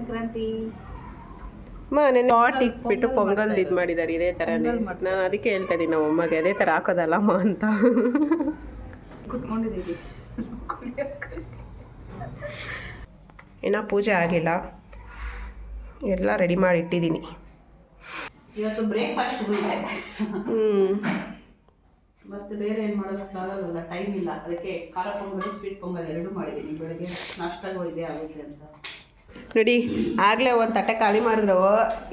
ಸಂಕ್ರಾಂತಿ ನೆನ್ನೆ ಪಾಟ್ ಇಟ್ಬಿಟ್ಟು ಪೊಂಗಲ್ ಇದು ಮಾಡಿದ್ದಾರೆ ಇದೇ ಥರನೇ. ನಾನು ಅದಕ್ಕೆ ಹೇಳ್ತಾ ಇದ್ದೀನಿ ನಮ್ಮ ಅಮ್ಮಗೆ ಅದೇ ಥರ ಹಾಕೋದಲ್ಲಮ್ಮ ಅಂತ. ಕುತ್ಕೊಂಡಿದ್ದೀವಿ. ಇನ್ನೂ ಪೂಜೆ ಆಗಿಲ್ಲ, ಎಲ್ಲ ರೆಡಿ ಮಾಡಿ ಇಟ್ಟಿದ್ದೀನಿ. ಇವತ್ತು ಬ್ರೇಕ್ಫಾಸ್ಟ್ ಮತ್ತೆ ಬೇರೆ ಏನು ಮಾಡೋದಕ್ಕಾಗಲ್ಲ, ಟೈಮ್ ಇಲ್ಲ. ಅದಕ್ಕೆ ಖಾರ ಪೊಂಗಲ್ ಸ್ವೀಟ್ ಪೊಂಗಲ್ ಎರಡೂ ಮಾಡಿದ್ದೀನಿ. ಬೆಳಗ್ಗೆ ನಾಷ್ಟಾಗೂ ಇದೆ ಆಗುತ್ತೆ ಅಂತ ನೋಡಿ. ಆಗಲೇ ಒಂದು ತಟ್ಟೆ ಖಾಲಿ ಮಾಡಿದ್ರು,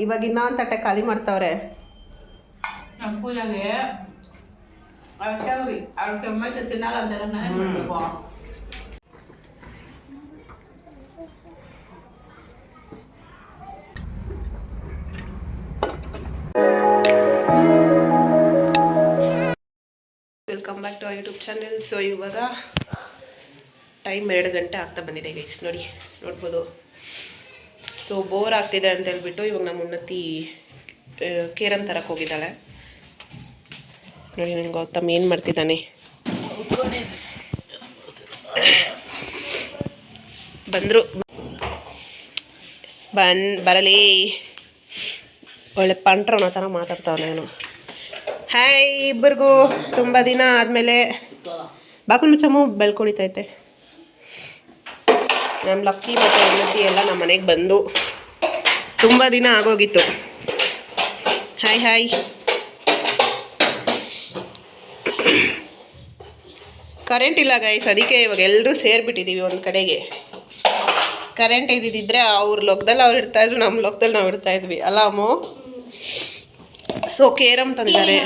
ಇವಾಗ ಇನ್ನೊಂದು ತಟ್ಟೆ ಖಾಲಿ ಮಾಡ್ತಾವ್ರೆ. ನಮ್ಮ ಪೂಜೆಗೆ ಅವಕ್ಕೆ ಒಮ್ಮೆ ತಿನ್ನಲ್ಲ ಅಂತೆಲ್ಲ ನಾನೇ ಮಾಡಬೇಕು. Welcome back to our YouTube channel. So ಇವಾಗ ಟೈಮ್ 2 ಗಂಟೆ ಆಗ್ತಾ ಬಂದಿದೆ ಗೈಸ್, ನೋಡ್ಬೋದು. ಸೊ ಬೋರ್ ಆಗ್ತಿದೆ ಅಂತ ಹೇಳ್ಬಿಟ್ಟು ಇವಾಗ ನಮ್ಮ ಉನ್ನತಿ ಕೇರಮ್ ತರಕ್ಕೆ ಹೋಗಿದ್ದಾಳೆ. ನೋಡಿ ನಂಗೆ ಗೌತಮ್ ಏನು ಮಾಡ್ತಿದ್ದಾನೆ. ಬಂದರು ಬರಲಿ. ಒಳ್ಳೆ ಪಂಟ್ರನ ಥರ ಮಾತಾಡ್ತಾವ. ನಾನು ಹಾಯ್ ಇಬ್ಬರಿಗೂ. ತುಂಬ ದಿನ ಆದಮೇಲೆ ಬಾಕಲ್ ಮುಚ್ಚಮ್ಮು ಬೆಲ್ ಕುಡಿತೈತೆ. ನಮ್ಮ ಲಕ್ಕಿ ಮತ್ತು ಉನ್ನತಿ ಎಲ್ಲ ನಮ್ಮ ಮನೆಗೆ ಬಂದು ತುಂಬ ದಿನ ಆಗೋಗಿತ್ತು. Hi hi. ಕರೆಂಟ್ ಇಲ್ಲ ಗೈಸ್, ಅದಕ್ಕೆ ಇವಾಗ ಎಲ್ಲರೂ ಸೇರಿಬಿಟ್ಟಿದ್ದೀವಿ ಒಂದು ಕಡೆಗೆ. ಕರೆಂಟ್ ಇದ್ದಿದ್ದರೆ ಅವ್ರ ಲೋಕದಲ್ಲಿ ಅವ್ರು ಇರ್ತಾಯಿದ್ರು, ನಮ್ಮ ಲೋಕದಲ್ಲಿ ನಾವು ಇರ್ತಾಯಿದ್ವಿ ಅಲ್ಲ ಅಮ್ಮು. ಸೊ ಕೇರಮ್ ತಂದಿದ್ದಾರೆ.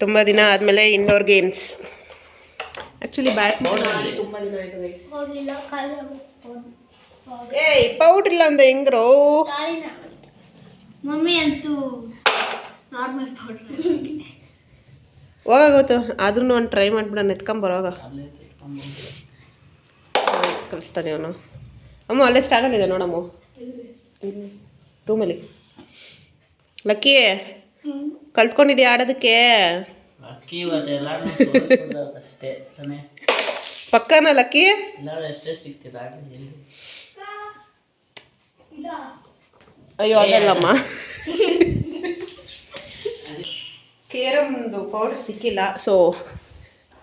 ತುಂಬ ದಿನ ಆದಮೇಲೆ ಇಂಡೋರ್ ಗೇಮ್ಸ್. ಆ್ಯಕ್ಚುಲಿ ಬ್ಯಾಡ್ಮಿಂಟನ್ ತುಂಬ ದಿನ ಆಯಿತು ಗೈಸ್. ಏಯ್ ಪೌಡ್ರ್ ಇಲ್ಲ ಅಂದ ಹೆಂಗ್ರೋ ಮಮ್ಮಿ ಅಂತೂ ನಾರ್ಮಲ್ ಪೌಡ್ರ್ ಹೋಗಾಗೋತು. ಆದ್ರೂ ಒಂದು ಟ್ರೈ ಮಾಡಿಬಿಡೋಣ, ಎತ್ಕೊಂಬರೋಗ ಕಲಿಸ್ತಾನೆ ಅವನು. ಅಮ್ಮ ಅಲ್ಲೇ ಸ್ಟಾರ್ಟಲ್ಲಿದೆ ನೋಡಮ್ಮ, ರೂಮಲ್ಲಿ. ಲಕ್ಕಿ ಕಲ್ತ್ಕೊಂಡಿದ್ಯಾ ಆಡೋದಕ್ಕೆ? ಪಕ್ಕನ ಲಕ್ಕಿ? ಅಯ್ಯೋ ಅದಲ್ಲಮ್ಮ, ಕೇರಮ್ದು ಪೌಡ್ರ್ ಸಿಕ್ಕಿಲ್ಲ. ಸೊ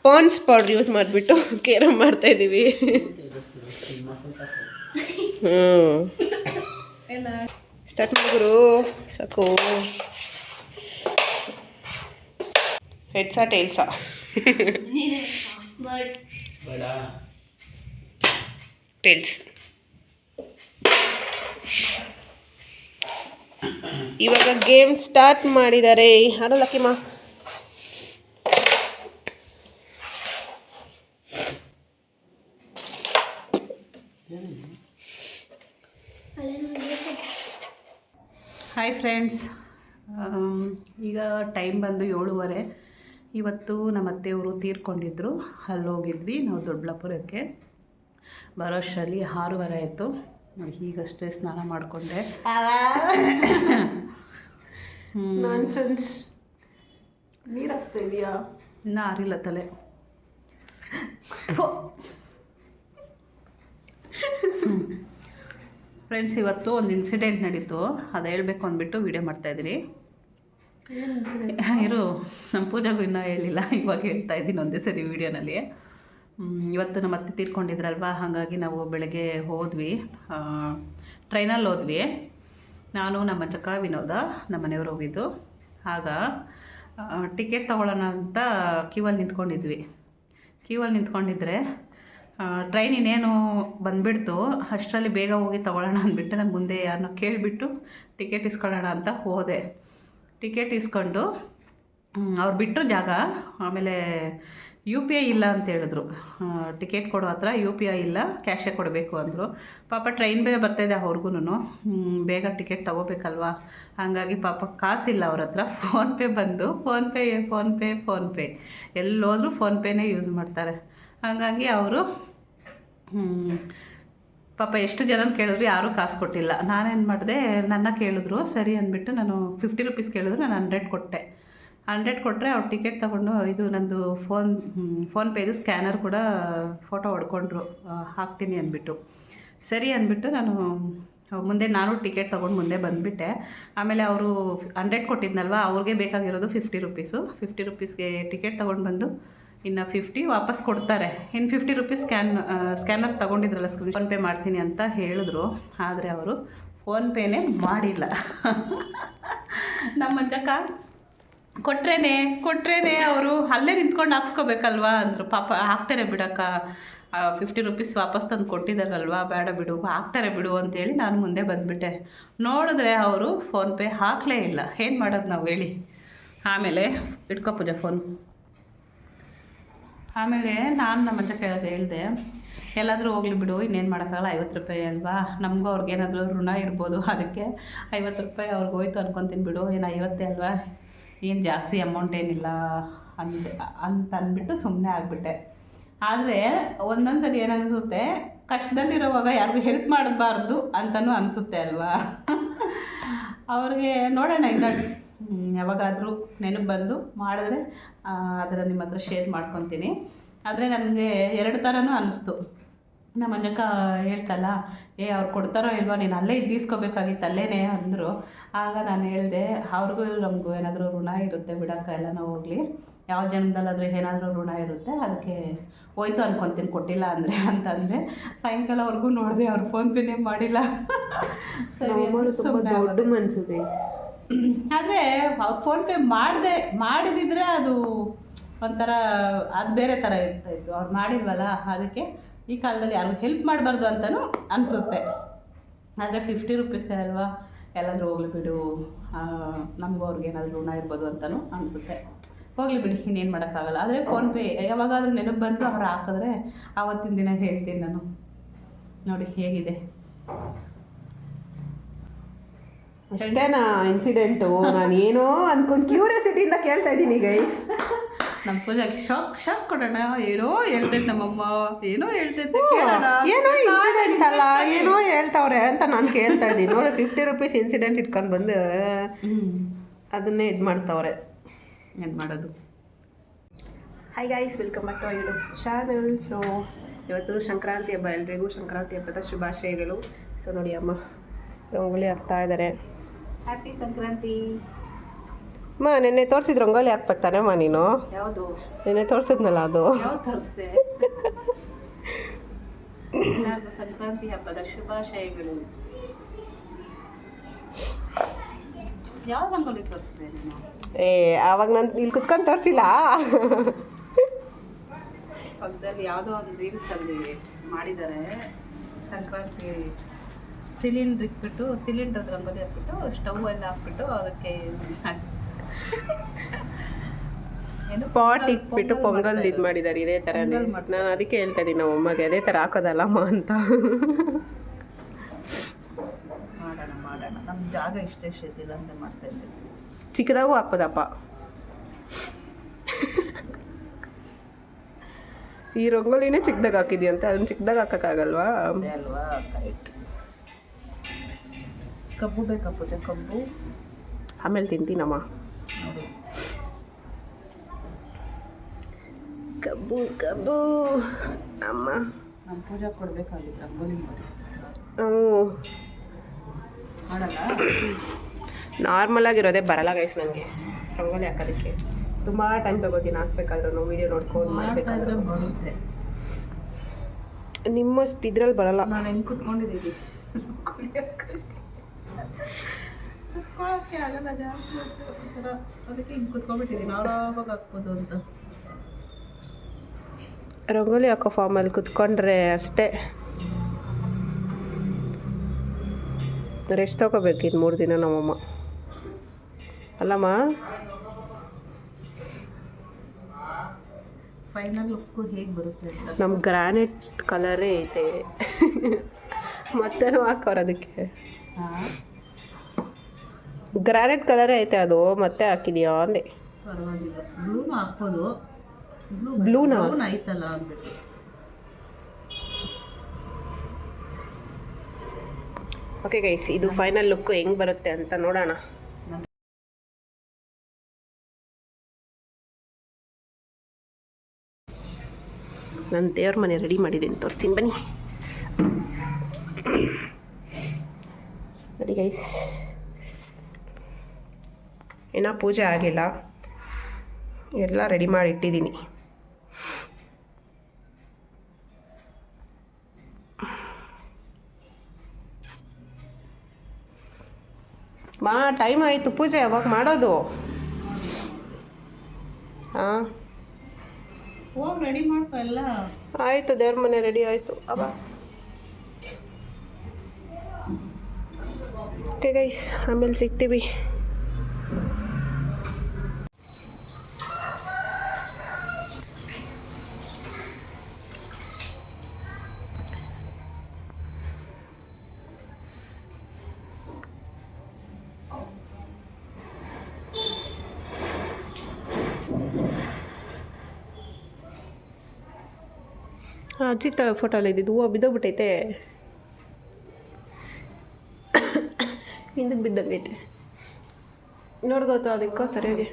ಪಾನ್ಸ್ ಪೌಡ್ರ್ ಯೂಸ್ ಮಾಡಿಬಿಟ್ಟು ಕೇರಮ್ ಮಾಡ್ತಾಯಿದ್ದೀವಿ. ಸ್ಟಾರ್ಟ್ ಮಾಡಿದ್ರು ಸಾಕು. ಹೆಡ್ಸಾ ಟೇಲ್ಸಾ? ಟೇಲ್ಸ್. ಇವಾಗ ಗೇಮ್ ಸ್ಟಾರ್ಟ್ ಮಾಡಿದ್ದಾರೆ. ಹಾಡು ಲಕ್ಕಿಮ್ಮ. ಹಾಯ್ ಫ್ರೆಂಡ್ಸ್, ಈಗ ಟೈಮ್ ಬಂದು 7:30. ಇವತ್ತು ನಮ್ಮ ಅತ್ತೆಯವರು ತೀರ್ಕೊಂಡಿದ್ರು, ಅಲ್ಲಿ ಹೋಗಿದ್ವಿ ನಾವು ದೊಡ್ಡಬಳ್ಳಾಪುರಕ್ಕೆ. ಬರೋಷ್ಟರಲ್ಲಿ 6:30 ಆಯಿತು. ಈಗಷ್ಟೇ ಸ್ನಾನ ಮಾಡಿಕೊಂಡೆ. ನಾನ್ಸೆನ್ಸ್. ನೀರು ಹಾಕ್ತಾ ಇದೆಯಾ? ಇನ್ನೂ ಆರಿಲ್ಲ ತಲೆ. ಫ್ರೆಂಡ್ಸ್, ಇವತ್ತು ಒಂದು ಇನ್ಸಿಡೆಂಟ್ ನಡೀತು, ಅದು ಹೇಳಬೇಕು ಅಂದ್ಬಿಟ್ಟು ವೀಡಿಯೋ ಮಾಡ್ತಾಯಿದ್ದೀನಿ. ಇರು, ನಮ್ಮ ಪೂಜೆಗೂ ಇನ್ನೂ ಹೇಳಿಲ್ಲ, ಇವಾಗ ಹೇಳ್ತಾ ಇದ್ದೀನಿ ಒಂದೇ ಸರಿ ವೀಡಿಯೋನಲ್ಲಿ. ಇವತ್ತು ನಮ್ಮ ಅತ್ತೆ ತೀರ್ಕೊಂಡಿದ್ರಲ್ವ, ಹಾಗಾಗಿ ನಾವು ಬೆಳಗ್ಗೆ ಹೋದ್ವಿ, ಟ್ರೈನಲ್ಲಿ ಹೋದ್ವಿ. ನಾನು ನಮ್ಮ ಚಕ್ಕ ವಿನೋದ ನಮ್ಮ ಮನೆಯವರು ಹೋಗಿದ್ದು. ಆಗ ಟಿಕೆಟ್ ತೊಗೊಳ್ಳೋಣ ಅಂತ ಕ್ಯೂವಲ್ಲಿ ನಿಂತ್ಕೊಂಡಿದ್ವಿ. ಕ್ಯೂವಲ್ಲಿ ನಿಂತ್ಕೊಂಡಿದ್ರೆ ಟ್ರೈನ್ ಇನ್ನೇನು ಬಂದುಬಿಡ್ತು. ಅಷ್ಟರಲ್ಲಿ ಬೇಗ ಹೋಗಿ ತೊಗೊಳ್ಳೋಣ ಅಂದ್ಬಿಟ್ಟು ನಾನು ಮುಂದೆ ಯಾರನ್ನೋ ಕೇಳಿಬಿಟ್ಟು ಟಿಕೆಟ್ ಇಸ್ಕೊಳ್ಳೋಣ ಅಂತ ಹೋದೆ. ಟಿಕೆಟ್ ಇಸ್ಕೊಂಡು ಅವ್ರು ಬಿಟ್ಟರು ಜಾಗ. ಆಮೇಲೆ UPI ಇಲ್ಲ ಅಂತ ಹೇಳಿದ್ರು. ಟಿಕೆಟ್ ಕೊಡೋ ಹತ್ರ UPI ಇಲ್ಲ, ಕ್ಯಾಶೇ ಕೊಡಬೇಕು ಅಂದರು. ಪಾಪ ಟ್ರೈನ್ ಬೇರೆ ಬರ್ತಾಯಿದೆ ಅವ್ರಿಗೂ, ಬೇಗ ಟಿಕೆಟ್ ತೊಗೋಬೇಕಲ್ವ. ಹಾಗಾಗಿ ಪಾಪ ಕಾಸಿಲ್ಲ ಅವ್ರ ಹತ್ರ. ಫೋನ್ಪೇ ಬಂದು ಫೋನ್ಪೇ ಎಲ್ಲೋದ್ರೂ ಫೋನ್ಪೇನೇ ಯೂಸ್ ಮಾಡ್ತಾರೆ. ಹಾಗಾಗಿ ಅವರು ಪಾಪ ಎಷ್ಟು ಜನ ಕೇಳಿದ್ರು ಯಾರೂ ಕಾಸು ಕೊಟ್ಟಿಲ್ಲ. ನಾನೇನು ಮಾಡಿದೆ, ನನ್ನ ಕೇಳಿದ್ರು, ಸರಿ ಅಂದ್ಬಿಟ್ಟು ನಾನು 50 ರೂಪೀಸ್ ಕೇಳಿದ್ರು, ನಾನು 100 ಕೊಟ್ಟೆ. 100 ಕೊಟ್ಟರೆ ಅವ್ರು ಟಿಕೆಟ್ ತೊಗೊಂಡು ಇದು ನಂದು ಫೋನ್ಪೇದು ಸ್ಕ್ಯಾನರ್ ಕೂಡ ಫೋಟೋ ಹೊಡ್ಕೊಂಡ್ರು ಹಾಕ್ತೀನಿ ಅಂದ್ಬಿಟ್ಟು. ಸರಿ ಅಂದ್ಬಿಟ್ಟು ನಾನು ಮುಂದೆ ನಾನು ಟಿಕೆಟ್ ತೊಗೊಂಡು ಮುಂದೆ ಬಂದುಬಿಟ್ಟೆ. ಆಮೇಲೆ ಅವರು 100 ಕೊಟ್ಟಿದ್ನಲ್ವ, ಅವ್ರಿಗೆ ಬೇಕಾಗಿರೋದು 50 ರುಪೀಸು. 50 ರುಪೀಸ್ಗೆ ಟಿಕೆಟ್ ತೊಗೊಂಡು ಬಂದು ಇನ್ನು 50 ವಾಪಸ್ ಕೊಡ್ತಾರೆ. ಇನ್ನು 50 ರುಪೀಸ್ ಸ್ಕ್ಯಾನರ್ ತೊಗೊಂಡಿದ್ರಲ್ಲ, ಫೋನ್ಪೇ ಮಾಡ್ತೀನಿ ಅಂತ ಹೇಳಿದ್ರು. ಆದರೆ ಅವರು ಫೋನ್ಪೇನೇ ಮಾಡಿಲ್ಲ. ನಮ್ಮ ಮಂಜಕ್ಕ ಕೊಟ್ರೇನೆ ಅವರು ಅಲ್ಲೇ ನಿಂತ್ಕೊಂಡು ಹಾಕ್ಸ್ಕೋಬೇಕಲ್ವಾ ಅಂದರು. ಪಾಪ ಹಾಕ್ತಾರೆ ಬಿಡಕ್ಕ, 50 ರುಪೀಸ್ ವಾಪಸ್ ತಂದು ಕೊಟ್ಟಿದ್ದಾರಲ್ವ, ಬೇಡ ಬಿಡು ಹಾಕ್ತಾರೆ ಬಿಡು ಅಂತೇಳಿ ನಾನು ಮುಂದೆ ಬಂದುಬಿಟ್ಟೆ. ನೋಡಿದ್ರೆ ಅವರು ಫೋನ್ಪೇ ಹಾಕಲೇ ಇಲ್ಲ. ಏನು ಮಾಡೋದು ನಾವು ಹೇಳಿ? ಆಮೇಲೆ ಇಟ್ಕೋ ಪೂಜಾ ಫೋನ್. ಆಮೇಲೆ ನಾನು ನಮ್ಮ ಅಜ್ಜ ಹೇಳಿದೆ, ಎಲ್ಲಾದರೂ ಹೋಗ್ಲಿ ಬಿಡು, ಇನ್ನೇನು ಮಾಡೋಕ್ಕಾಗಲ್ಲ, 50 ರೂಪಾಯಿ ಅಲ್ವಾ, ನಮಗೂ ಅವ್ರಿಗೇನಾದರೂ ಋಣ ಇರ್ಬೋದು, ಅದಕ್ಕೆ 50 ರೂಪಾಯಿ ಅವ್ರಿಗೆ ಹೋಯ್ತು ಅನ್ಕೊತೀನಿ ಬಿಡು, ಏನು 50 ಅಲ್ವಾ, ಏನು ಜಾಸ್ತಿ ಅಮೌಂಟ್ ಏನಿಲ್ಲ ಅಂತ ಅಂದ್ಬಿಟ್ಟು ಸುಮ್ಮನೆ ಆಗಿಬಿಟ್ಟೆ. ಆದರೆ ಒಂದೊಂದು ಸರಿ ಏನನ್ನಿಸುತ್ತೆ, ಕಷ್ಟದಲ್ಲಿರೋವಾಗ ಯಾರಿಗೂ ಹೆಲ್ಪ್ ಮಾಡಬಾರ್ದು ಅಂತಲೂ ಅನಿಸುತ್ತೆ ಅಲ್ವಾ. ಅವ್ರಿಗೆ ನೋಡೋಣ ಇನ್ನು ಯಾವಾಗಾದರೂ ನೆನಪು ಬಂದು ಮಾಡಿದ್ರೆ ಅದನ್ನು ನಿಮ್ಮ ಹತ್ರ ಶೇರ್ ಮಾಡ್ಕೊತೀನಿ. ಆದರೆ ನನಗೆ 2 ಥರನೂ ಅನ್ನಿಸ್ತು. ನಮ್ಮ ಅಜ್ಜಕ್ಕ ಹೇಳ್ತಲ್ಲ, ಅವ್ರು ಕೊಡ್ತಾರೋ ಇಲ್ವಾ, ನೀನು ಅಲ್ಲೇ ಇದ್ದೀಸ್ಕೋಬೇಕಾಗಿತ್ತು ಅಲ್ಲೇನೆ ಅಂದರು. ಆಗ ನಾನು ಹೇಳಿದೆ, ಅವ್ರಿಗೂ ನಮಗೂ ಏನಾದರೂ ಋಣ ಇರುತ್ತೆ ಬಿಡಕ್ಕ, ಎಲ್ಲನೂ ಹೋಗಲಿ, ಯಾವ ಜನ್ಮದಲ್ಲಾದರೂ ಏನಾದರೂ ಋಣ ಇರುತ್ತೆ, ಅದಕ್ಕೆ ಹೋಯ್ತು ಅನ್ಕೊತೀನಿ ಕೊಟ್ಟಿಲ್ಲ ಅಂದರೆ ಅಂತಂದರೆ. ಸಾಯಂಕಾಲವರೆಗೂ ನೋಡಿದೆ, ಅವ್ರು ಫೋನ್ಪೇನೇ ಮಾಡಿಲ್ಲ. ದೊಡ್ಡ ಮನಸ್ಸು. ಆದರೆ ಅವ್ರು ಫೋನ್ಪೇ ಮಾಡಿದಿದ್ರೆ ಅದು ಒಂಥರ ಅದು ಬೇರೆ ಥರ ಇರ್ತಾಯಿತ್ತು. ಅವ್ರು ಮಾಡಿಲ್ವಲ್ಲ, ಅದಕ್ಕೆ ಈ ಕಾಲದಲ್ಲಿ ಯಾರಿಗೂ ಹೆಲ್ಪ್ ಮಾಡಬಾರ್ದು ಅಂತಲೂ ಅನಿಸುತ್ತೆ. ಆದರೆ 50 ರುಪೀಸೇ ಅಲ್ವಾ, ಎಲ್ಲಾದರೂ ಹೋಗ್ಲಿ ಬಿಡು, ನಮಗೂ ಅವ್ರಿಗೇನಾದರೂ ಋಣ ಇರ್ಬೋದು ಅಂತಲೂ ಅನಿಸುತ್ತೆ. ಹೋಗಲಿ ಬಿಡಿ, ಇನ್ನೇನು ಮಾಡೋಕ್ಕಾಗಲ್ಲ. ಆದರೆ ಫೋನ್ಪೇ ಯಾವಾಗಾದರೂ ನೆನಪು ಬಂದು ಅವ್ರು ಹಾಕಿದ್ರೆ ಆವತ್ತಿನ ದಿನ ಹೇಳ್ತೀನಿ ನಾನು. ನೋಡಿ ಹೇಗಿದೆ ಅಷ್ಟೇನಾ ಇನ್ಸಿಡೆಂಟು? ನಾನು ಏನೋ ಅಂದ್ಕೊಂಡು ಕ್ಯೂರಿಯಾಸಿಟಿಯಿಂದ ಕೇಳ್ತಾ ಇದ್ದೀನಿ ಗೈಸ್. ನಮ್ಮ ಪೂಜಾಗೆ ಶಾಕ್ ಕೊಡೋಣ. ಏನೋ ಹೇಳ್ತೈತೆ ನಮ್ಮಮ್ಮ, ಏನೋ ಹೇಳ್ತೈತೆ, ಏನೋ ಇನ್ಸಿಡೆಂಟ್ ಅಲ್ಲ, ಏನೋ ಹೇಳ್ತಾವ್ರೆ ಅಂತ ನಾನು ಕೇಳ್ತಾ ಇದ್ದೀನಿ. ನೋಡಿ 50 ರುಪೀಸ್ ಇನ್ಸಿಡೆಂಟ್ ಇಟ್ಕೊಂಡು ಬಂದು ಅದನ್ನೇ ಇದು ಮಾಡ್ತಾವ್ರೆ. ಏನು ಮಾಡೋದು? Hi guys, welcome back to YouTube channel. So ಇವತ್ತು ಸಂಕ್ರಾಂತಿ ಹಬ್ಬ, ಎಲ್ರಿಗೂ ಸಂಕ್ರಾಂತಿ ಹಬ್ಬದ ಶುಭಾಶಯಗಳು. ಸೊ ನೋಡಿ ಅಮ್ಮ ರಂಗೋಲಿ ಹಾಕ್ತಾ ಇದ್ದಾರೆ. ಹ್ಯಾಪಿ ಸಂಕ್ರಾಂತಿ. ನೆನ್ನೆ ತೋರಿಸಿದ್ ರಂಗೋಲಿ ಹಾಕ್ಬೇಕಮ್ಮ ನೀನು? ಯಾವುದು? ನೆನ್ನೆ ತೋರಿಸಿದ್ನಲ್ಲ ಅದು. ಯಾವ್ದು ತೋರಿಸ್ದೆ? ಸಂಕ್ರಾಂತಿ ಹಬ್ಬದ ಶುಭಾಶಯಗಳು. ಯಾವ ರಂಗೋಲಿ ತೋರಿಸ್ದೆ ನೀನು? ಆವಾಗ ನಾನು ಇಲ್ಲಿ ಕುತ್ಕೊಂಡು ತೋರಿಸಿಲ್ಲ. ಪಕ್ಕದಲ್ಲಿ ಯಾವುದೋ ಒಂದು ರೀಲ್ಸಲ್ಲಿ ಮಾಡಿದ್ದಾರೆ, ಸಂಕ್ರಾಂತಿ ಸಿಲಿಂಡರ್ ರಂಗೋಲಿ ಹಾಕ್ಬಿಟ್ಟು ಸ್ಟವ್ ಎಲ್ಲ ಹಾಕ್ಬಿಟ್ಟು ಅದಕ್ಕೆ ಏನು ಪಾಟ್ ಇಟ್ಬಿಟ್ಟು ಪೊಂಗಲ್ ಇದು ಮಾಡಿದ್ದಾರೆ. ಇದೇ ಥರ ನಾನು ಅದಕ್ಕೆ ಹೇಳ್ತಾ ಇದ್ದೀನಿ ನಮ್ಮ ಅಮ್ಮಗೆ, ಅದೇ ಥರ ಹಾಕೋದಲ್ಲಮ್ಮ ಅಂತ. ಮಾಡೋಣ ನಮ್ಮ ಜಾಗ ಇಷ್ಟೇ ಇದ್ದಿಲ್ಲ ಅಂದರೆ ಮಾಡ್ತಾ ಇದ್ದೀವಿ. ಚಿಕ್ಕದಾಗೂ ಹಾಕ್ಬೋದಪ್ಪ. ಈ ರಂಗೋಲಿನೇ ಚಿಕ್ಕದಾಗ ಹಾಕಿದ್ಯಂತ, ಅದನ್ನ ಚಿಕ್ಕದಾಗ ಹಾಕೋಕ್ಕಾಗಲ್ವಾ? ಅಲ್ವಾ, ಕರೆಕ್ಟ್. ಕಬ್ಬು ಬೇಕಾ ಪೂಜೆ? ಕಬ್ಬು ಆಮೇಲೆ ತಿಂತೀನಮ್ಮ. ನೋಡಿ, ಕಬ್ಬು ಅಮ್ಮ ನಮ್ಮ ಪೂಜೆ ಕೊಡಬೇಕಾಗಿತ್ತು ರಂಗೋಲಿ ಮಾಡಿ. ಮಾಡಲ್ಲ, ನಾರ್ಮಲ್ ಆಗಿರೋದೇ ಬರಲ್ಲ ಗೈಸ್ ನನಗೆ ರಂಗೋಲಿ ಹಾಕೋದಕ್ಕೆ. ತುಂಬ ಟೈಮ್ ತಗೋತೀನಿ ಹಾಕ್ಬೇಕಾದ್ರೂ, ನಾವು ವೀಡಿಯೋ ನೋಡ್ಕೊಂಡು ಮಾಡಬೇಕಾದ್ರೆ ಬರುತ್ತೆ. ನಿಮ್ಮಷ್ಟು ಇದ್ರಲ್ಲಿ ಬರಲ್ಲ. ನಾನು ಹೆಂಗೆ ಕುತ್ಕೊಂಡಿದ್ದೀವಿ, ಕುತ್ಕೊಳ್ಳೋಕ್ಕೆ ಆಗಲ್ಲ ಜಾಸ್ತಿ, ಅದಕ್ಕೆ ಹಿಂಗೆ ಕುತ್ಕೊಂಡ್ಬಿಟ್ಟಿದ್ದೀನಿ, ಆರಾಮಾಗಿ ಹಾಕ್ಬೋದು ಅಂತ. ರಂಗೋಲಿ ಹಾಕೋ ಫಾರ್ಮಲ್ಲಿ ಕುತ್ಕೊಂಡ್ರೆ ಅಷ್ಟೇ ರೆಸ್ಟ್ ತೊಗೋಬೇಕು. ಇದು 3 ದಿನ ನಮ್ಮಮ್ಮ ಅಲ್ಲಮ್ಮ. ಫೈನಲ್ ಲುಕ್ಕು ಹೇಗೆ ಬರುತ್ತೆ ಅಂತ ನಮ್ಮ ಗ್ರಾನೈಟ್ ಕಲರೇ ಐತೆ. ಮತ್ತೇನೋ ಹಾಕೋರು ಅದಕ್ಕೆ. ಗ್ರಾನೈಟ್ ಕಲರೇ ಐತೆ ಅದು, ಮತ್ತೆ ಹಾಕಿದ್ಯಾ ಅಂದೆ. ಪರವಾಗಿಲ್ಲ, ಬ್ಲೂನು ಹಾಕ್ಬೋದು. ಬ್ಲೂನಾ ಐತಲ್ಲ ಅಂದ್ಬಿಟ್ಟು. ಓಕೆ ಗೈಸ್, ಇದು ಫೈನಲ್ ಲುಕ್ ಹೆಂಗೆ ಬರುತ್ತೆ ಅಂತ ನೋಡೋಣ. ನಾನು ದೇವ್ರ ಮನೆ ರೆಡಿ ಮಾಡಿದ್ದೀನಿ, ತೋರಿಸ್ತೀನಿ ಬನ್ನಿ. ನೋಡಿ ಗೈಸ್, ಏನೋ ಪೂಜೆ ಆಗಿಲ್ಲ, ಎಲ್ಲ ರೆಡಿ ಮಾಡಿ ಇಟ್ಟಿದ್ದೀನಿ. ಟೈಮ್ ಆಯಿತು, ಪೂಜೆ ಯಾವಾಗ ಮಾಡೋದು? ಹಾಂ ಹೋಗಿ ರೆಡಿ ಮಾಡ್ಕೊ ಎಲ್ಲ. ಆಯಿತು, ದೇವ್ರ ಮನೆ ರೆಡಿ ಆಯಿತು. ಅಬ್ಬ ಓಕೆ ಗೈಸ್, ಆಮೇಲೆ ಸಿಗ್ತೀವಿ. ಅಜ್ಜಿ ಫೋಟೋ ಎಲ್ಲ ಇದ್ದಿದ್ದು ಹೂವು ಬಿದ್ದೋಗ್ಬಿಟ್ಟೈತೆ, ಹಿಂದಕ್ಕೆ ಬಿದ್ದಂಗೈತೆ. ನೋಡ್ಗೋತು ಅದಕ್ಕೋ ಸರಿಯಾಗಿ.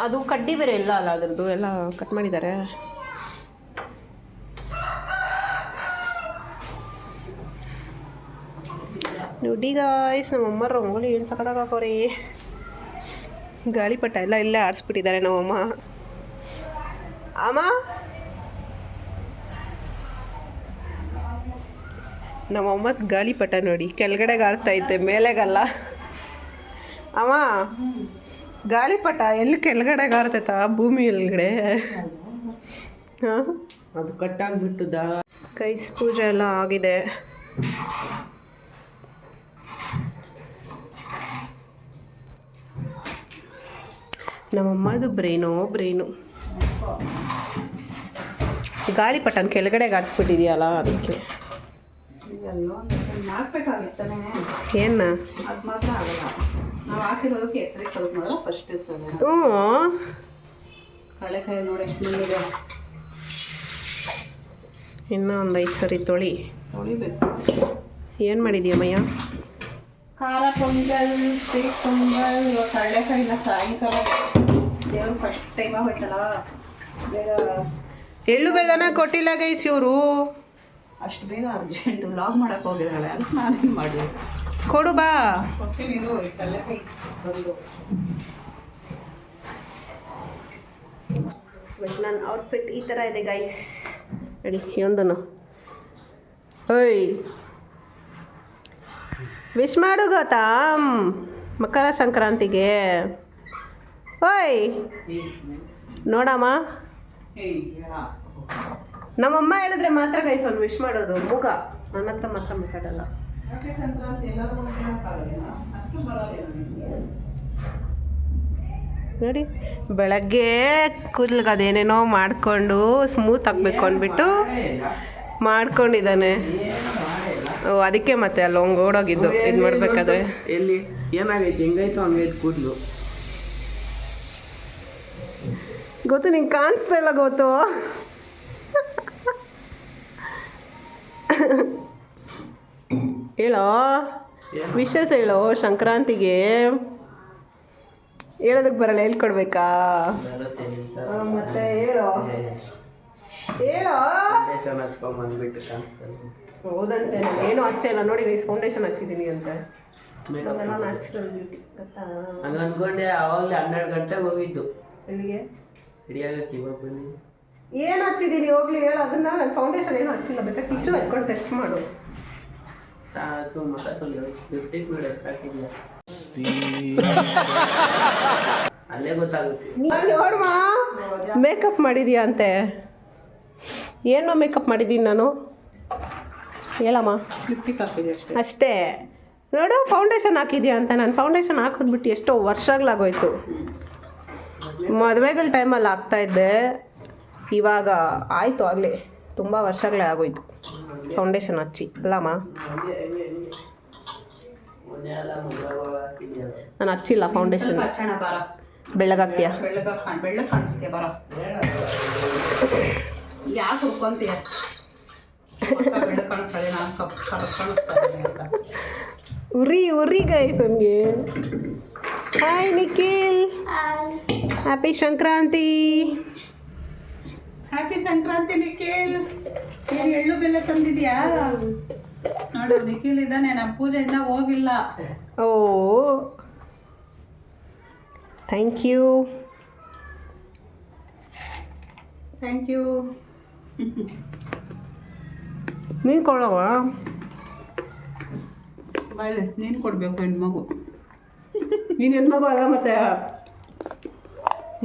ಅದು ಕಡ್ಡಿ ಬೇರೆ ಇಲ್ಲ ಅಲ್ಲ, ಅದರದ್ದು ಎಲ್ಲ ಕಟ್ ಮಾಡಿದ್ದಾರೆ. ನೋಡಿ ಗಾಯ್ಸ್, ನಮ್ಮಮ್ಮ ರಂಗೋಲಿ ಏನು ಸಕದಾಗ ಹಾಕೋರಿ. ಗಾಳಿಪಟ ಎಲ್ಲ ಇಲ್ಲೇ ಆಡಿಸ್ಬಿಟ್ಟಿದ್ದಾರೆ ನಮ್ಮಮ್ಮ. ಅಮ್ಮ, ನಮ್ಮಮ್ಮದ ಗಾಳಿಪಟ ನೋಡಿ, ಕೆಳಗಡೆಗೆ ಆಡ್ತೈತೆ, ಮೇಲೆಗಲ್ಲ. ಅಮ್ಮ, ಗಾಳಿಪಟ ಎಲ್ಲಿ ಕೆಳಗಡೆಗೆ ಆಡ್ತೈತ, ಭೂಮಿ ಒಳಗಡೆ. ಹಾಂ, ಅದು ಕಟ್ಟಾಗ್ಬಿಟ್ಟದ. ಕೈಸ್ ಪೂಜೆ ಎಲ್ಲ ಆಗಿದೆ. ನಮ್ಮಮ್ಮದು ಬ್ರೈನು ಗಾಳಿಪಟನ ಕೆಳಗಡೆ ಗಾಡಿಸ್ಬಿಟ್ಟಿದೆಯಲ್ಲ, ಅದಕ್ಕೆ. ಹಾಕ್ಬೇಕಾಗಿತ್ತಾನೆ, ಏನ ಅದು ಮಾತ್ರ ಆಗಲ್ಲ. ನಾವು ಹಾಕಿರೋದಕ್ಕೆ ಹೆಸರಿಟ್ಟೋದಕ್ಕೆ ಮೊದಲ ಫಸ್ಟ್ ಇರ್ತದೆ. ಹ್ಞೂ, ಕಳೆಕಾಯಿ ನೋಡಿ ಎಷ್ಟು ಬಂದಿದೆ. ಇನ್ನೂ ಒಂದು 5 ಸರಿ ತೊಳಿಬೇಕು. ಏನು ಮಾಡಿದೀಯಮ್ಮಯ್ಯ? ಖಾರ ಪೊಂಗಲ್, ಸ್ವೀಟ್ ಪೊಂಗಲ್. ಇವಾಗ ಕಡಲೆಕಾಯಿನ ಸಾಯಂಕಾಲ ದೇವ್ರು ಫಸ್ಟ್ ಟೈಮ್ ಆಗೋಯ್ತಲ್ಲ, ಬೇಗ ಎಳ್ಳು ಬೆಲ್ಲನ ಕೊಟ್ಟಿಲ್ಲ ಗೈಸ್ ಇವರು. ಅಷ್ಟು ಬೇಗ ಅರ್ಜೆಂಟ್ ವ್ಲಾಗ್ ಮಾಡಕ್ಕೆ ಹೋಗಿದ್ದಾಳೆ, ಅದಕ್ಕೆ ನಾನೇನು ಮಾಡಿ ಕೊಡು ಬಾ. ಕೊಟ್ಟಿದ್ದು ಕಡಲೆಕಾಯಿ ಬಂದು. ನನ್ನ ಔಟ್ಫಿಟ್ ಈ ಥರ ಇದೆ ಗೈಸ್. ರೆಡಿ ಒಂದನ್ನು. ಓಯ್, ವಿಶ್ ಮಾಡು ಗೊತ್ತಾ ಮಕರ ಸಂಕ್ರಾಂತಿಗೆ. ಓಯ್ ನೋಡಮ್ಮ, ನಮ್ಮಮ್ಮ ಹೇಳಿದ್ರೆ ಮಾತ್ರ ಗೈಸ್ ಅವ್ನು ವಿಶ್ ಮಾಡೋದು. ಮೂಗ ನನ್ನ ಹತ್ರ ಮಾತ್ರ ಮಾತಾಡಲ್ಲ. ನೋಡಿ, ಬೆಳಗ್ಗೆ ಕೂದಲಿಗೆ ಅದೇನೇನೋ ಮಾಡಿಕೊಂಡು ಸ್ಮೂತ್ ಆಗಬೇಕು ಅಂದ್ಬಿಟ್ಟು ಮಾಡ್ಕೊಂಡಿದ್ದಾನೆ. ಓ, ಅದಕ್ಕೆ ಮತ್ತೆ ಅಲ್ಲಿ ಹಂಗೆ ಓಡೋಗಿದ್ದು ಇದು ಮಾಡಬೇಕಾದ್ರೆ. ಎಲ್ಲಿ ಏನಾಗೈತೆ, ಹೆಂಗಾಯ್ತು ಹಂಗೈತೆ ಕೂದಲು. ಗೊತ್ತು, ನಿಂಗೆ ಕಾಣಿಸ್ತಾ ಇಲ್ಲ ಗೊತ್ತು. ಹೇಳೋ, ವಿಶೇಷ ಹೇಳೋ ಸಂಕ್ರಾಂತಿಗೆ. ಹೇಳೋದಕ್ಕೆ ಬರಲ್ಲ, ಹೇಳ್ಕೊಡ್ಬೇಕಾ? ಮತ್ತೆ ಹೇಳೋ ಹಚ್ಕೊಂಡ್ಬಂದ್ಬಿಟ್ಟು ಕಾಣಿಸ್ತಾನೆ. ಹೌದಂತೆ, ಏನು ಹಚ್ಚೇ ಇಲ್ಲ ನೋಡಿ ಗೈಸ್, ಫೌಂಡೇಶನ್ ಹಚ್ಚಿದ್ದೀನಿ ಅಂತ. ಅದೆಲ್ಲ ನ್ಯಾಚುರಲ್ ಬ್ಯೂಟಿ ಗೊತ್ತಾ? ಹಂಗೆ ಅಂದ್ಕೊಂಡೆ. ಆವಾಗಲೇ 12 ಗಂಟೆಗೆ ಹೋಗಿದ್ದು ಎಲ್ಲಿಗೆ ರೆಡಿ ಆಗಕ್ಕೆ. ಇವಾಗ ಬನ್ನಿ. ಏನು ಹಚ್ಚಿದ್ದೀನಿ ಹೋಗ್ಲಿ, ಹೇಳು ಅದನ್ನ. ನಾನು ಫೌಂಡೇಶನ್ ಏನು ಹಚ್ಚಿಲ್ಲ, ಬೇಕಾದ್ರೆ ಟಿಶ್ಯೂ ಹಚ್ಕೊಂಡು ಟೆಸ್ಟ್ ಮಾಡು. ಸಾಕು ಮಸಾಲೆ ಲಿಫ್ಟಿಗೆ ನೋಡಿ ಎಷ್ಟು ಹಾಕಿದ್ಯಾ, ಅಲ್ಲೇ ಗೊತ್ತಾಗುತ್ತೆ. ನೋಡುವ, ಮೇಕಪ್ ಮಾಡಿದ್ಯಾ ಅಂತೆ. ಏನೋ ಮೇಕಪ್ ಮಾಡಿದ್ದೀನಿ ನಾನು, ಹೇಳಮ್ಮ. ಲಿಪ್ಟಿಕ್ ಹಾಕಿದೆ ಅಷ್ಟೇ. ಅಷ್ಟೇ ನೋಡು, ಫೌಂಡೇಶನ್ ಹಾಕಿದ್ಯಾ ಅಂತ. ನಾನು ಫೌಂಡೇಶನ್ ಹಾಕಿದ್ಬಿಟ್ಟು ಎಷ್ಟೋ ವರ್ಷಗಳಾಗೋಯ್ತು. ಮದುವೆಗಳ ಟೈಮಲ್ಲಿ ಹಾಕ್ತಾಯಿದ್ದೆ, ಇವಾಗ ಆಯಿತು ಆಗಲಿ, ತುಂಬ ವರ್ಷಗಳೇ ಆಗೋಯ್ತು ಫೌಂಡೇಶನ್ ಹಚ್ಚಿ. ಅಲ್ಲಮ್ಮ, ನಾನು ಹಚ್ಚಿಲ್ಲ ಫೌಂಡೇಶನ್. ಹಚ್ಚೋಣ ಬರ, ಬೆಳ್ಳಗಾಗ್ತೀಯಾ? ಬೆಳ್ಳಗೆ ಕಾಣಿಸ್ತೀಯ ಬರ. ಯಾಕೆ ಹುಡ್ಕೊಂತೀಯ? ಬೆಳ್ಳಗೆ ಕಾಣಿಸ್ತಾಳೆ, ನಾನು ಸ್ವಲ್ಪ ಕಾಣಿಸ್ತಾಳೆ ಅಂತ. ಉರಿ ಗೈಸ್ ನನಗೆ. Hi Nikhil, happy Sankranti. Happy Sankranti Nikhil. ಏನು ಎಳ್ಳು ಬೆಲ್ಲ ತಂದಿದ್ಯಾ? ನೋಡು ನಿಖಿಲ್ ಇದ್ದಾನೆ. ನಮ್ಮ ಪೂಜೆ ಇನ್ನೂ ಹೋಗಿಲ್ಲ. Oh thank you. Thank you. ನೀನು ಕೊಡವ? ಬಾಯ್ ನೀನು ಕೊಡಬೇಕು ಹೆಣ್ಮಗು. ನೀನು ಹೆಣ್ಮಗು ಅಲ್ಲ ಮತ್ತೆ.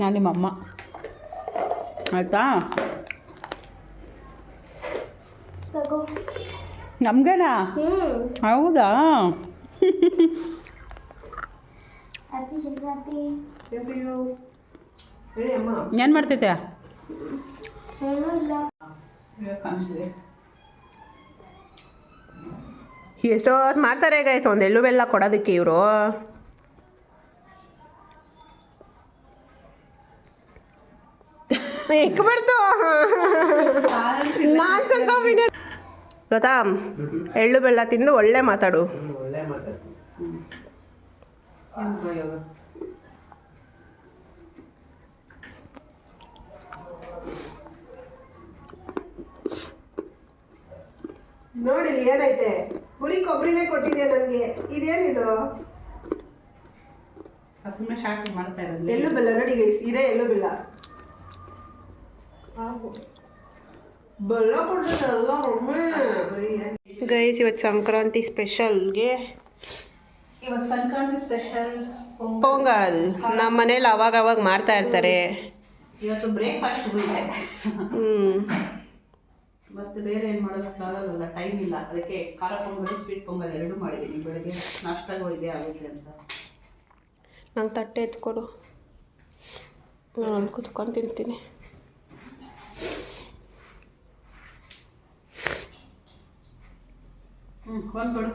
ನಾನು ನಿಮ್ಮಮ್ಮ ಆಯಿತಾ? ತಗೋ. ನಮಗೇನಾ? ಹೌದಾ? ಹ್ಯಾಪಿ ಸಂಕ್ರಾಂತಿ. ಏನು ಮಾಡ್ತಿದ್ದೆ? ಏನೂ ಇಲ್ಲ. ಎಷ್ಟೊತ್ತು ಮಾಡ್ತಾರೆ ಗೈಸ್ ಒಂದು ಎಳ್ಳು ಬೆಲ್ಲ ಕೊಡೋದಕ್ಕೆ ಇವರು. ಇಕ್ಬಿಡ್ತು ಗೊತ್ತಾ? ಎಳ್ಳು ಬೆಲ್ಲ ತಿಂದು ಒಳ್ಳೆ ಮಾತಾಡು. ಒಳ್ಳೆ ಮಾತಾಡ್ತೀನಿ. ನೋಡಿ ಏನೈತೆ, ಪುರಿ ಕೊಬ್ಬರಿನೇ ಕೊಟ್ಟಿದ್ಯಾ ನನಗೆ. ಇದೇನಿದು? ಸುಮ್ಮನೆ ಶಾಸ್ತ್ರ ಮಾಡ್ತಾ ಇರೋದು. ಎಳ್ಳು ಬೆಲ್ಲ ನೋಡಿ ಗೈಸ್, ಇದೇ ಎಳ್ಳು ಬೆಲ್ಲ. ಬೆಲ್ಲ ಕೊಡ್ತದಲ್ಲ ಗೈಸ್. ಇವತ್ತು ಸಂಕ್ರಾಂತಿ ಸ್ಪೆಷಲ್ಗೆ ಇವತ್ತು ಸಂಕ್ರಾಂತಿ ಸ್ಪೆಷಲ್ ಪೊಂಗಲ್ ನಮ್ಮ ಮನೇಲಿ ಅವಾಗ ಮಾಡ್ತಾ ಇರ್ತಾರೆ. ಇವತ್ತು ಬ್ರೇಕ್ಫಾಸ್ಟ್ ಇದೆ. ಮತ್ತೆ ಬೇರೆ ಏನು ಮಾಡೋದಕ್ಕಾಗಲ್ಲ, ಟೈಮ್ ಇಲ್ಲ. ಅದಕ್ಕೆ ಖಾರ ಪೊಂಗಲ್ ಸ್ವೀಟ್ ಪೊಂಗಲ್ ಎರಡೂ ಮಾಡಿದ್ದೀನಿ. ಬೆಳಗ್ಗೆ ನಾಷ್ಟಾಗೂ ಇದೆ ಆಗುತ್ತೆ ಅಂತ. ನಂಗೆ ತಟ್ಟೆ ಎತ್ಕೊಡು, ನಾನು ಕುತ್ಕೊಂಡು ತಿಂತೀನಿ. ಬಂದ್ಬಿಡು.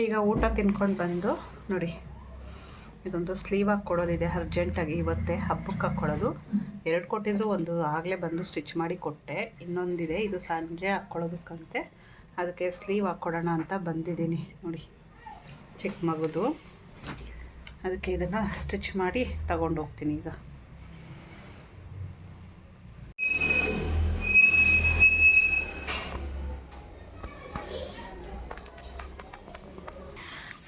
ಈಗ ಊಟ ತಿನ್ಕೊಂಡು ಬಂದು ನೋಡಿ, ಇದೊಂದು ಸ್ಲೀವ್ ಹಾಕಿ ಕೊಡೋದಿದೆ ಅರ್ಜೆಂಟಾಗಿ. ಇವತ್ತೇ ಹಬ್ಬಕ್ಕೆ ಹಾಕ್ಕೊಳ್ಳೋದು. 2 ಕೊಟ್ಟಿದ್ರು, ಒಂದು ಆಗಲೇ ಬಂದು ಸ್ಟಿಚ್ ಮಾಡಿ ಕೊಟ್ಟೆ. ಇನ್ನೊಂದಿದೆ, ಇದು ಸಂಜೆ ಹಾಕ್ಕೊಳ್ಳೋದಕ್ಕಂತೆ. ಅದಕ್ಕೆ ಸ್ಲೀವ್ ಹಾಕ್ಕೊಡೋಣ ಅಂತ ಬಂದಿದ್ದೀನಿ. ನೋಡಿ ಚಿಕ್ಕ ಮಗುದು. ಅದಕ್ಕೆ ಇದನ್ನು ಸ್ಟಿಚ್ ಮಾಡಿ ತಗೊಂಡು ಹೋಗ್ತೀನಿ ಈಗ.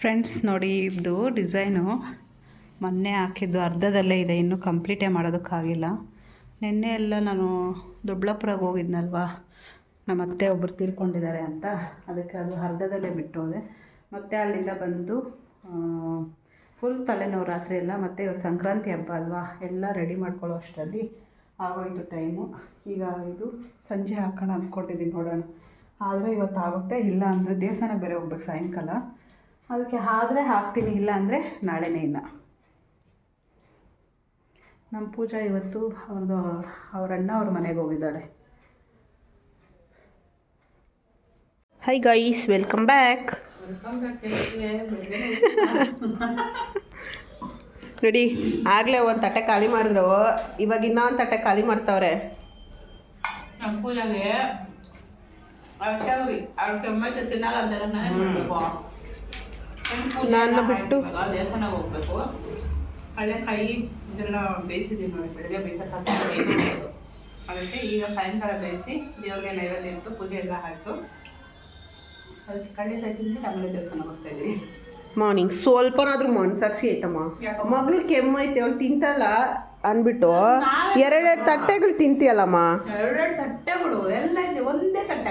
ಫ್ರೆಂಡ್ಸ್ ನೋಡಿ, ಇದು ಡಿಸೈನು ಮೊನ್ನೆ ಹಾಕಿದ್ದು ಅರ್ಧದಲ್ಲೇ ಇದೆ, ಇನ್ನೂ ಕಂಪ್ಲೀಟೇ ಮಾಡೋದಕ್ಕಾಗಿಲ್ಲ. ನಿನ್ನೆ ಎಲ್ಲ ನಾನು ದೊಡ್ಡಬಳ್ಳಾಪುರಕ್ಕೆ ಹೋಗಿದ್ನಲ್ವ, ನಮ್ಮ ಅತ್ತೆ ಒಬ್ಬರು ತೀರ್ಕೊಂಡಿದ್ದಾರೆ ಅಂತ. ಅದಕ್ಕೆ ಅದು ಅರ್ಧದಲ್ಲೇ ಬಿಟ್ಟೋದೆ. ಮತ್ತು ಅಲ್ಲಿಂದ ಬಂದು ಫುಲ್ ತಲೆನೋವು ರಾತ್ರಿ ಎಲ್ಲ. ಮತ್ತು ಇವತ್ತು ಸಂಕ್ರಾಂತಿ ಹಬ್ಬ ಅಲ್ವಾ, ಎಲ್ಲ ರೆಡಿ ಮಾಡ್ಕೊಳ್ಳೋ ಅಷ್ಟರಲ್ಲಿ ಆಗೋಯ್ತು ಟೈಮು. ಈಗ ಇದು ಸಂಜೆ ಹಾಕೋಣ ಅಂದ್ಕೊಂಡಿದ್ದೀನಿ, ನೋಡೋಣ. ಆದರೆ ಇವತ್ತು ಆಗುತ್ತೆ, ಇಲ್ಲ ಅಂದರೆ ದೇವಸ್ಥಾನಕ್ಕೆ ಬೇರೆ ಹೋಗ್ಬೇಕು ಸಾಯಂಕಾಲ. ಅದಕ್ಕೆ ಆದರೆ ಹಾಕ್ತೀನಿ, ಇಲ್ಲ ಅಂದರೆ ನಾಳೆನೇ ಇಲ್ಲ. ನಮ್ಮ ಪೂಜಾ ಇವತ್ತು ಅವ್ರ ಅಣ್ಣ ಅವ್ರ ಮನೆಗೆ ಹೋಗಿದ್ದಾಳೆ. High guys, welcome back. ನೋಡಿ ಆಗಲೇ ಒಂದು ತಟ್ಟೆ ಖಾಲಿ ಮಾಡಿದ್ರು, ಇವಾಗ ಇನ್ನೊಂದು ತಟ್ಟೆ ಖಾಲಿ ಮಾಡ್ತಾವ್ರೆ. ನಮ್ಮ ಪೂಜಾಗೆ ನನ್ನ ಬಿಟ್ಟು ದೇವಸ್ಥಾನ ಹೋಗ್ಬೇಕು. ಕಡಲೆಕಾಯಿ ಇದೆಲ್ಲ ಬೇಯಿಸಿದ್ದೀವಿ ನೋಡಿ, ಬೆಳಗ್ಗೆ ಬೇಯಿಸೋಕ್ಕಾಗ. ಅದಕ್ಕೆ ಈಗ ಸಾಯಂಕಾಲ ಬೇಯಿಸಿ ದೇವ್ರಿಗೆ ನೈವೇದ್ಯ ಇಟ್ಟು ಪೂಜೆ ಎಲ್ಲ ಆಯಿತು. ಅದಕ್ಕೆ ಕಡಲೆಕಾಯಿ ತಿಂದು ಆಮೇಲೆ ದೇವಸ್ಥಾನ ಹೋಗ್ತಾಯಿದ್ದೀವಿ. ಮಾರ್ನಿಂಗ್ ಸ್ವಲ್ಪನಾದ್ರೂ ಮನ್ಸಾಕ್ಷಿ ಐತಮ್ಮ. ಮಗಳು ಕೆಮ್ಮು ಐತೆ, ಅವಳು ತಿಂತಲ್ಲ ಅಂದ್ಬಿಟ್ಟು 2 ತಟ್ಟೆಗಳು ತಿಂತೀಯಲ್ಲಮ್ಮ. 2 ತಟ್ಟೆಗಳು ಎಲ್ಲ ಇದೆ, ಒಂದೇ ತಟ್ಟೆ.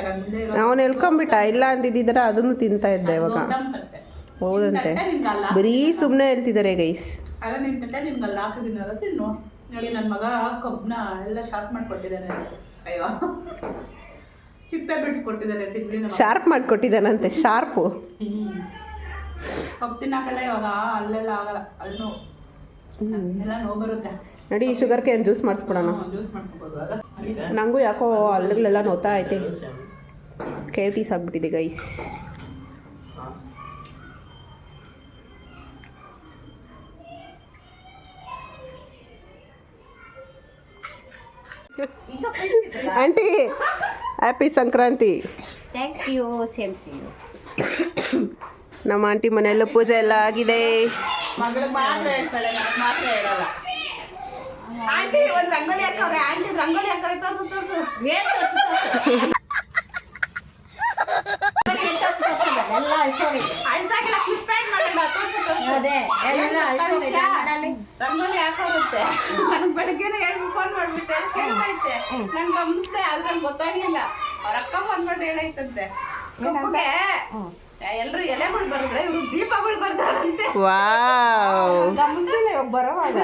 ಅವನು ಎಲ್ಕೊಂಬಿಟ್ಟ, ಇಲ್ಲ ಅಂದಿದ್ದಿದ್ರೆ ಅದನ್ನು ತಿಂತಾ ಇದ್ದೆ ಇವಾಗ. ಹೌದಂತೆ, ಬರೀ ಸುಮ್ಮನೆ ಹೇಳ್ತಿದ್ದಾರೆ ಗೈಸ್. ಅಲ್ಲ ನಿನ್ನ ತಟ್ಟೆ ನಿಮ್ಗೆ ಅಲ್ಲಿ ಹಾಕಿದ್ದೀನಲ್ಲ, ತಿನ್ನು. ನೋಡಿ ನನ್ನ ಮಗ ಕಬ್ಬನ್ನ ಎಲ್ಲ ಶಾರ್ಪ್ ಮಾಡಿಕೊಟ್ಟಿದ್ದಾನೆ. ಅಯ್ಯೋ, ಚಿಪ್ಪೆ ಬಿಡಿಸ್ಕೊಟ್ಟಿದ್ದಾರೆ, ತಿಂಗಳು ಶಾರ್ಪ್ ಮಾಡಿಕೊಟ್ಟಿದ್ದಾನಂತೆ. ಶಾರ್ಪು ಕಬ್ಬು ತಿನ್ನೋಕೆಲ್ಲ ಇವಾಗ ಅಲ್ಲೆಲ್ಲ ಆಗಲ್ಲ, ಅಲ್ಲಿ ನೋವು ಎಲ್ಲ ನೋವು ಬರುತ್ತೆ. ನಡಿ ಶುಗರ್ ಕೇನ್ ಜ್ಯೂಸ್ ಮಾಡಿಸ್ಬಿಡೋಣ. ಜ್ಯೂಸ್ ಮಾಡ್ಕೊಬೋದು. ನನಗೂ ಯಾಕೋ ಹಲ್ಲುಗಳೆಲ್ಲ ನೋತಾ ಐತೆ, ಕೇವಿಟೀಸ್ ಆಗಿಬಿಟ್ಟಿದೆ guys. Aunty happy Sankranti. Thank you, same to you. ನಮ್ಮ ಆಂಟಿ ಮನೆಯಲ್ಲೂ ಪೂಜೆ ಎಲ್ಲ ಆಗಿದೆ. ಮಗಳು ಮಾತ್ರ ಹೇಳ್ತಾಳೆ, ನನಗೆ ಮಾತ್ರ ಹೇಳಲ್ಲ. ಆಂಟಿ ಒಂದು ರಂಗೋಲಿ ಹಾಕವ್ರೆ. ಆಂಟಿ ರಂಗೋಲಿ ಹಾಕವ್ರೆ. ತೋರ್ಸು ತೋರ್ಸು. ಏನ್ ತೋರ್ಸು? ಎಲ್ಲ ಅಳ್ಸೋಗಿದೆ. ಅಳ್ಸಾಕಿಲ್ಲ, ಕ್ಲಿಪ್ ಆ್ಯಡ್ ಮಾಡೋಣ. ತೋರ್ಸು ತೋರ್ಸು. ಅದೇ ಎಲ್ಲ ಅಳ್ಸೋಗಿದೆ. ರಂಗೋಲಿ ಹಾಕೋರುತ್ತೆ. ನನಗೆ ಬೆಳಗ್ಗೆನೇ ಫೋನ್ ಮಾಡ್ಬಿಟ್ಟೆ ಕೇಳ್ತೈತೆ. ನಂಗೆ ಗಮನಿಸ್ದೆ, ಆದ್ರೆ ನಂಗೆ ಗೊತ್ತಾಗ್ಲಿಲ್ಲ. ಅವ್ರ ಅಕ್ಕ ಫೋನ್ ಮಾಡಿ ಹೇಳೈತಂತೆ ಕಪ್ಪುಗೆ ಎಲ್ರು ಎಲೆಗಳು ಬರೆದ್ರೆ ಇವ್ರು ದೀಪಗಳು ಬರ್ತಾರಂತೆ. ಗಮನಿಸಿಲ್ಲ ಇವಾಗ ಬರೋವಾಗ.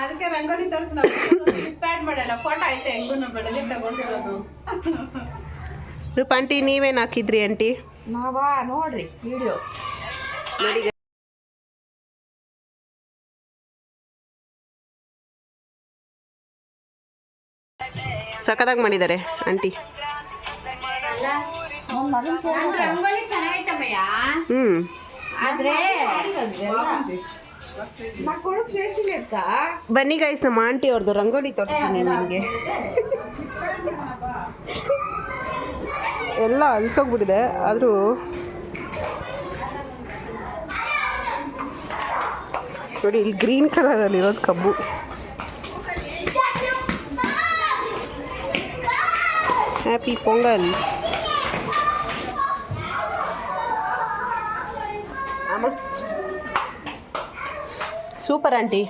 ಅದಕ್ಕೆ ರಂಗೋಲಿ ತೋರಿಸಿ ನಾವು ಕ್ಲಿಪ್ ಆ್ಯಡ್ ಮಾಡೋಣ. ಫೋಟೋ ಐತೆ ಹೆಂಗೂ ನಾವು ಬೆಳಗ್ಗೆ ತಗೊಂಡಿರೋದು. ರೂಪಾಂಟಿ ನೀವೇನು ಹಾಕಿದ್ರಿ ಆಂಟಿ? ನಾವಾ ನೋಡ್ರಿ ವಿಡಿಯೋ ನೋಡಿ. ಸಖತ್ತಾಗಿ ಮಾಡಿದ್ದಾರೆ ಆಂಟಿ. ರಂಗೋಲಿ ಚೆನ್ನಾಗೈತಮ್ಮಯ್ಯ. ಆದ್ರೆ ಬನ್ನಿ ಗೈಸ್, ನಮ್ಮ ಆಂಟಿ ಅವ್ರದ್ದು ರಂಗೋಲಿ ತೋರಿಸ್ತೀನಿ ನಿಮಗೆ. ಎಲ್ಲ ಅಲ್ಸೋಗ್ಬಿಟ್ಟಿದೆ, ಆದರೂ ನೋಡಿ ಇಲ್ಲಿ ಗ್ರೀನ್ ಕಲರಲ್ಲಿ ಇರೋದು ಕಬ್ಬು. ಹ್ಯಾಪಿ ಪೊಂಗಲ್. ಅಮ್ಮ ಸೂಪರ್ ಆಂಟಿ.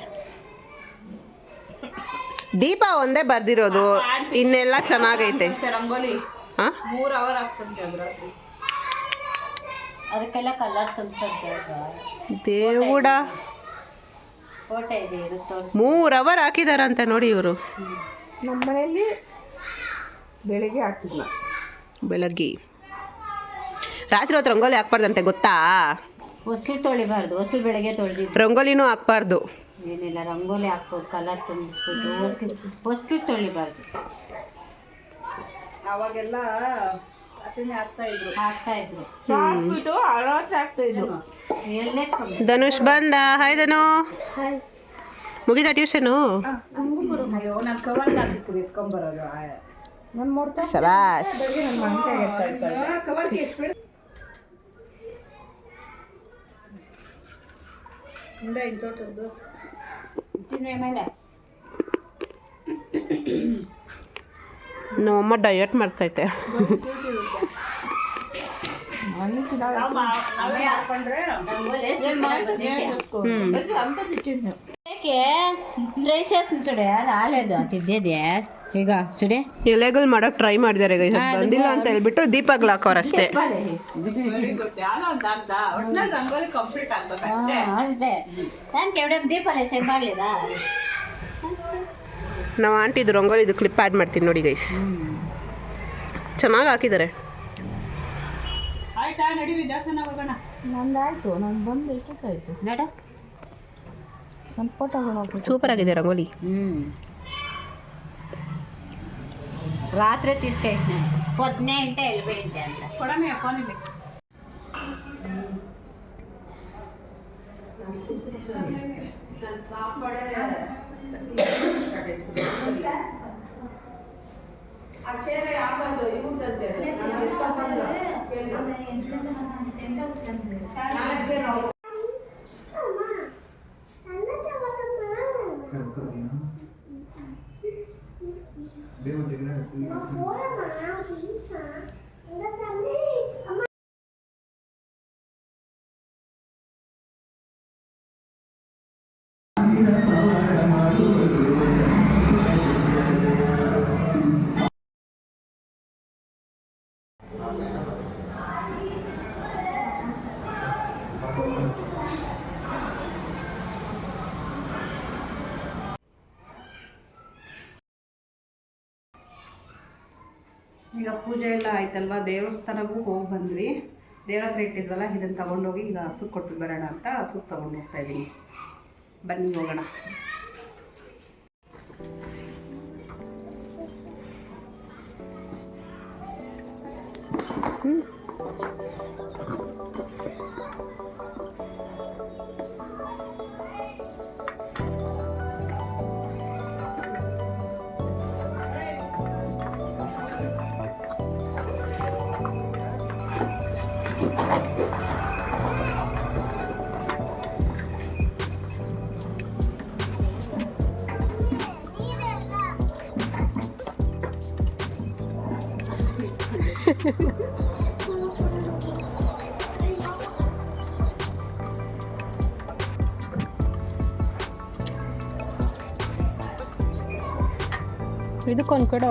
ದೀಪ ಒಂದೇ ಬರ್ದಿರೋದು, ಇನ್ನೆಲ್ಲ ಚೆನ್ನಾಗೈತೆ. ರಂಗೋಲಿ ಹಾ 3 ಅವರ್ ಆಗ್ತಂತೆ ಅದ್ರಾತ್ರಿ. ಅದಕ್ಕೆಲ್ಲ ಕಲರ್ ತುಂಬಿಸೋದು ದೇವುಡ. ಫೋಟೋ ಇದೆ ಇದು ತೋರಿಸಿ. 3 ಅವರ್ ಹಾಕಿದಾರಂತೆ ನೋಡಿ ಇವರು. ನಮ್ಮ ಮನೆಯಲ್ಲಿ ಬೆಳಿಗ್ಗೆ ಹಾಕ್ತಿದ್ನ. ಬೆಳಗ್ಗೆ ರಾತ್ರಿ ಹೊತ್ತು ರಂಗೋಲಿ ಹಾಕ್ಬಾರ್ದಂತೆ ಗೊತ್ತಾ? ಹೊಸ್ಲು ತೊಳಿಬಾರ್ದು. ಹೊಸ್ಲು ಬೆಳಗ್ಗೆ ತೊಳೆದಿದ್ದು. ರಂಗೋಲಿನೂ ಹಾಕ್ಬಾರ್ದು. ಏನಿಲ್ಲ, ರಂಗೋಲಿ ಹಾಕ್ಬೋದು, ಕಲರ್ ತುಂಬಿಸ್ಬಿಟ್ಟು. ಹೊಸ್ಲು ತೊಳಿಬಾರ್ದು. ಅವಾಗೆಲ್ಲ ಅದನ್ನೇ ಹಾಕ್ತಾ ಇದ್ರು. ಧನುಷ್ ಬಂದ. ಹಾಯ್ ಧನು, ಮುಗಿದ ಟ್ಯೂಷನು? ನಾನು ಕವರ್ ಹಾಕಿರ್ತೀನಿ ಎತ್ಕೊಂಬರೋದು. ಶಬಾಷ್. ಕವರ್ಗೆ ಎಷ್ಟು ಬೇಡ ಇಂಥದ್ದು ಮೇಲೆ ನಮ್ಮಮ್ಮ ಡಯಟ್ ಮಾಡ್ತೈತೆ. ರಾಲೇದು ತಿದ್ದಿದೆ ಈಗ ಸುಡೆ ಎಲೆಗಳು ಮಾಡೋಕೆ ಟ್ರೈ ಮಾಡಿದ್ದಾರೆ, ಬಂದಿಲ್ಲ ಅಂತ ಹೇಳ್ಬಿಟ್ಟು ದೀಪಗಳು ಹಾಕೋರಷ್ಟೇ. ರಂಗೋಲಿ ಕಂಪ್ಲೀಟ್ ಆಗ್ಬೇಕಷ್ಟೇ. ಅಷ್ಟೇ. ನಾನು ಕೆವಡೆ ದೀಪನೇ ಸೆಂಬಾಗ್ಲಿದ. ನಾವು ಆಂಟಿದು ರಂಗೋಲಿದು ಕ್ಲಿಪ್ ಆ್ಯಡ್ ಮಾಡ್ತೀನಿ ನೋಡಿ ಗೈಸ್. ಚೆನ್ನಾಗಿ ಹಾಕಿದ್ದಾರೆ. ಆಯ್ತಾ ನಡೀವಿ ದೇವಸ್ಥಾನ ಹೋಗೋಣ. ನಂದಾಯ್ತು, ನಾನು ಬಂದು ಎಷ್ಟೊತ್ತಾಯ್ತು ನಡ. ನನ್ನ ಫೋಟೋಗಳು ಸೂಪರ್ ಆಗಿದೆ ರಂಗೋಲಿ. ರಾತ್ರಿ ತೀಸ್ಕೈತೆ ನಾನು. పొద్దునే ఇంటే వెళ్ళిపోయింది అంత. ಕೊಡಮೆ ಫೋನಲ್ಲಿ. ಈಗ ಪೂಜೆ ಎಲ್ಲ ಆಯ್ತಲ್ವಾ, ದೇವಸ್ಥಾನಕ್ಕೂ ಹೋಗಿ ಬಂದ್ವಿ. ದೇವ್ರ ಹತ್ರ ಇಟ್ಟಿದ್ವಲ್ಲ, ಇದನ್ನು ತಗೊಂಡೋಗಿ ಈಗ ಹಸುಗೆ ಕೊಟ್ಟು ಬರೋಣ ಅಂತ ಹಸುಗೆ ತಗೊಂಡು ಹೋಗ್ತಾ ಇದ್ದೀನಿ. ಬನ್ನಿ ಹೋಗೋಣ. ಇದಕ್ಕೊಂದು ಕೊಡು